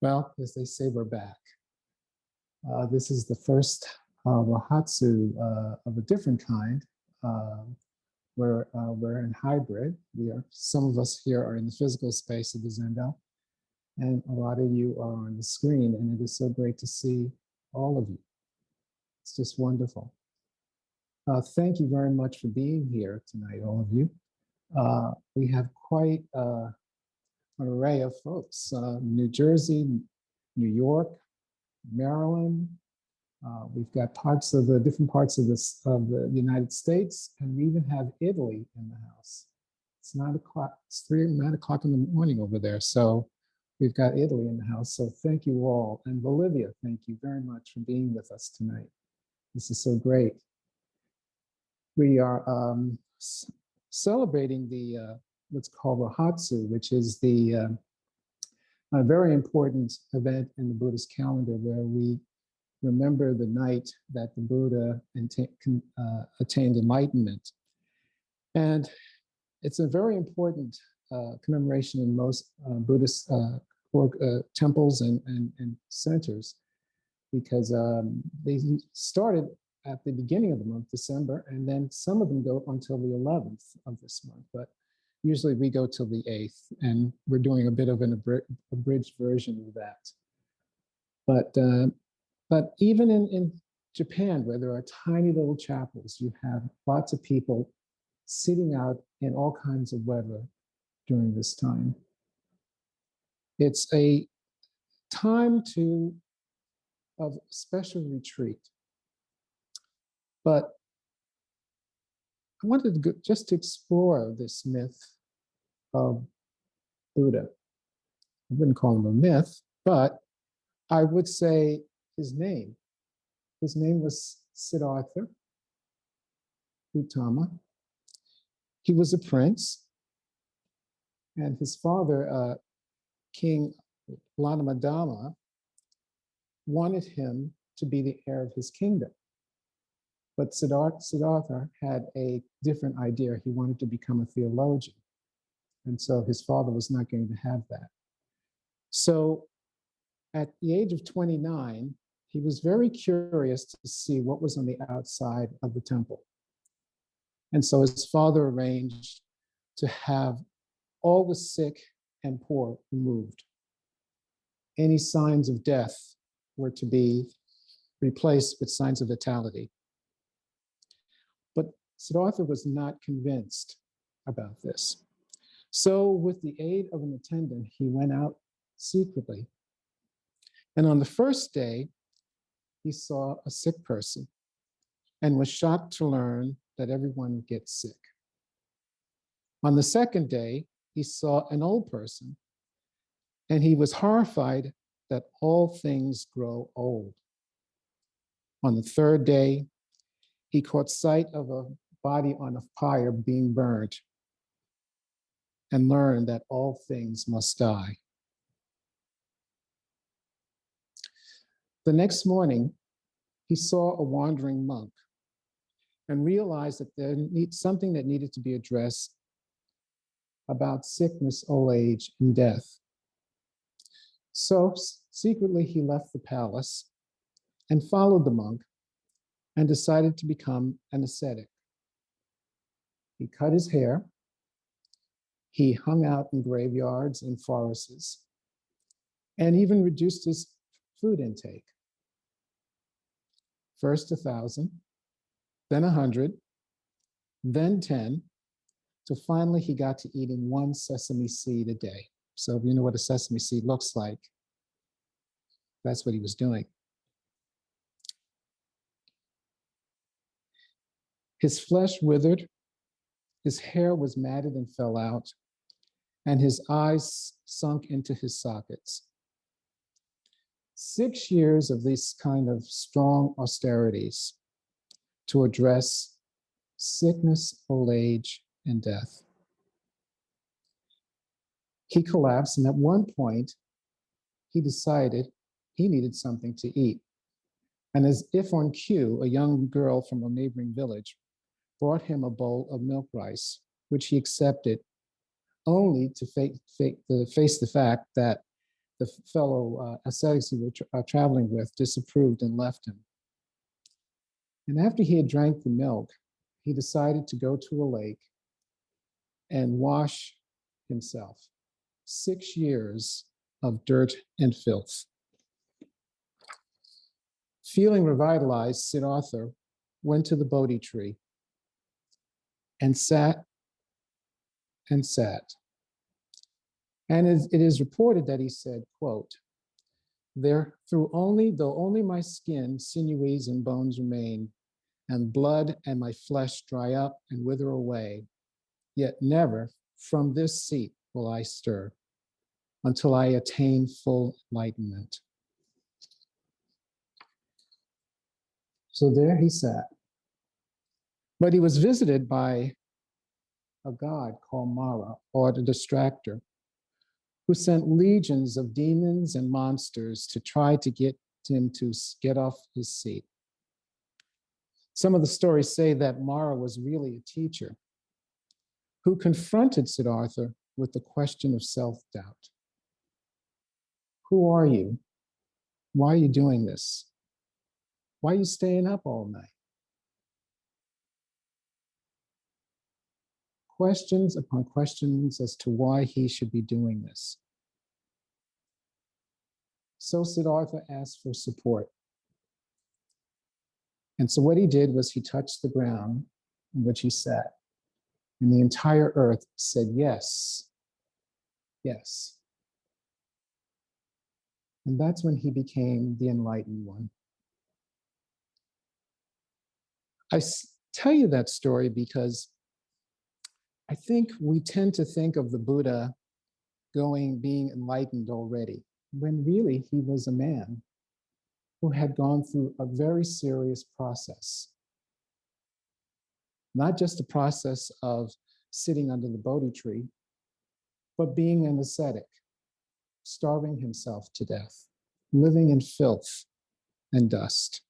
Well, as they say, we're back. This is the first Rohatsu of a different kind. We're in hybrid. Some of us here are in the physical space of the Zendo, and a lot of you are on the screen, and it is so great to see all of you. It's just wonderful. Thank you very much for being here tonight, all of you. We have quite an array of folks. New Jersey, New York, Maryland. We've got different parts of the United States, and we even have Italy in the house. It's 9 o'clock. It's 9 o'clock in the morning over there. So we've got Italy in the house. So thank you all. And Bolivia, thank you very much for being with us tonight. This is so great. We are celebrating the what's called Rohatsu, which is a very important event in the Buddhist calendar, where we remember the night that the Buddha attained enlightenment. And it's a very important commemoration in most Buddhist temples and centers, because they started at the beginning of the month, December, and then some of them go until the 11th of this month. But usually we go till the 8th, and we're doing a bit of an abridged version of that. But even in Japan, where there are tiny little chapels, you have lots of people sitting out in all kinds of weather during this time. It's a time of special retreat. But I wanted just to explore this myth of Buddha. I wouldn't call him a myth, but I would say his name. His name was Siddhartha Gautama. He was a prince, and his father, King Lanamadama, wanted him to be the heir of his kingdom. But Siddhartha had a different idea. He wanted to become a theologian. And so his father was not going to have that. So at the age of 29, he was very curious to see what was on the outside of the temple. And so his father arranged to have all the sick and poor removed. Any signs of death were to be replaced with signs of vitality. But Siddhartha was not convinced about this. So with the aid of an attendant, he went out secretly. And on the first day, he saw a sick person and was shocked to learn that everyone gets sick. On the second day, he saw an old person, and he was horrified that all things grow old. On the third day, he caught sight of a body on a fire being burned and learned that all things must die. The next morning, he saw a wandering monk and realized that there needs something that needed to be addressed about sickness, old age, and death. So secretly, he left the palace and followed the monk and decided to become an ascetic. He cut his hair. He hung out in graveyards and forests, and even reduced his food intake. First 1,000, then 100, then 10, till finally he got to eating 1 sesame seed a day. So if you know what a sesame seed looks like, that's what he was doing. His flesh withered, his hair was matted and fell out, and his eyes sunk into his sockets. 6 years of these kind of strong austerities to address sickness, old age, and death. He collapsed, and at one point, he decided he needed something to eat. And as if on cue, a young girl from a neighboring village brought him a bowl of milk rice, which he accepted, only to face the fact that the fellow ascetics he was traveling with disapproved and left him. And after he had drank the milk, he decided to go to a lake and wash himself. 6 years of dirt and filth. Feeling revitalized, Siddhartha went to the Bodhi tree and sat and sat. And it is reported that he said, quote, though only my skin, sinews, and bones remain, and blood and my flesh dry up and wither away, yet never from this seat will I stir until I attain full enlightenment. So there he sat. But he was visited by a god called Mara, or the distractor, who sent legions of demons and monsters to try to get him to get off his seat. Some of the stories say that Mara was really a teacher who confronted Siddhartha with the question of self-doubt. Who are you? Why are you doing this? Why are you staying up all night? Questions upon questions as to why he should be doing this. So Siddhartha asked for support. And so what he did was he touched the ground on which he sat, and the entire earth said yes, yes. And that's when he became the enlightened one. I tell you that story because I think we tend to think of the Buddha being enlightened already, when really he was a man who had gone through a very serious process. Not just a process of sitting under the Bodhi tree, but being an ascetic, starving himself to death, living in filth and dust,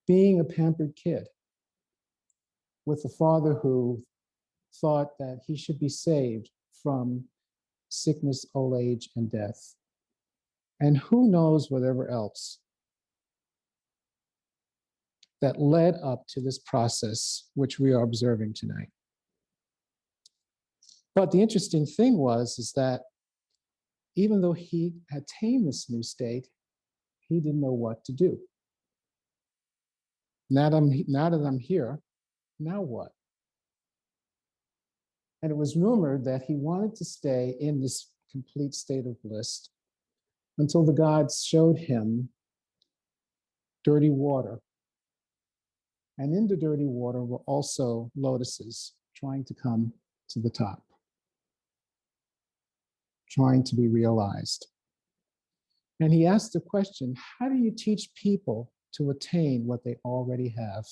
being a pampered kid with a father who thought that he should be saved from sickness, old age, and death. And who knows whatever else that led up to this process which we are observing tonight. But the interesting thing is that even though he had attained this new state, he didn't know what to do. Now that I'm here, now what? And it was rumored that he wanted to stay in this complete state of bliss until the gods showed him dirty water. And in the dirty water were also lotuses trying to come to the top, trying to be realized. And he asked the question, how do you teach people to attain what they already have?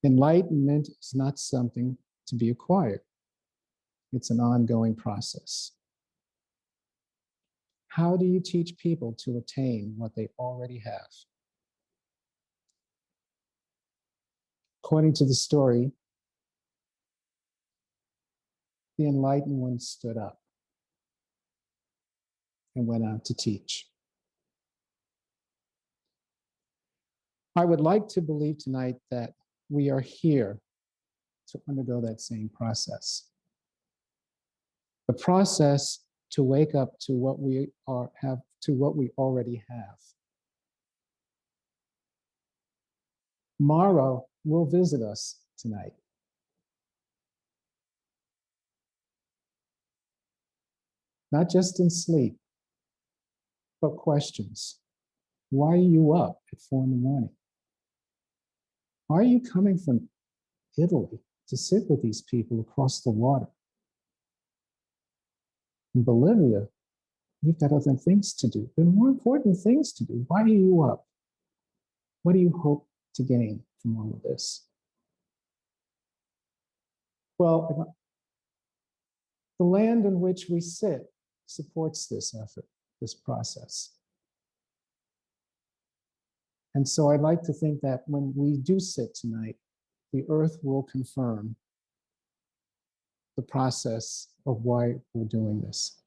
Enlightenment is not something to be acquired. It's an ongoing process. How do you teach people to attain what they already have? According to the story, the enlightened one stood up and went out to teach. I would like to believe tonight that we are here to undergo that same process. The process to wake up to what we already have. Mara will visit us tonight. Not just in sleep, but questions. Why are you up at 4 a.m? Why are you coming from Italy to sit with these people across the water? In Bolivia, you've got other things to do. There are more important things to do. Why are you up? What do you hope to gain from all of this? Well, the land in which we sit supports this effort, this process. And so I'd like to think that when we do sit tonight, the earth will confirm the process of why we're doing this.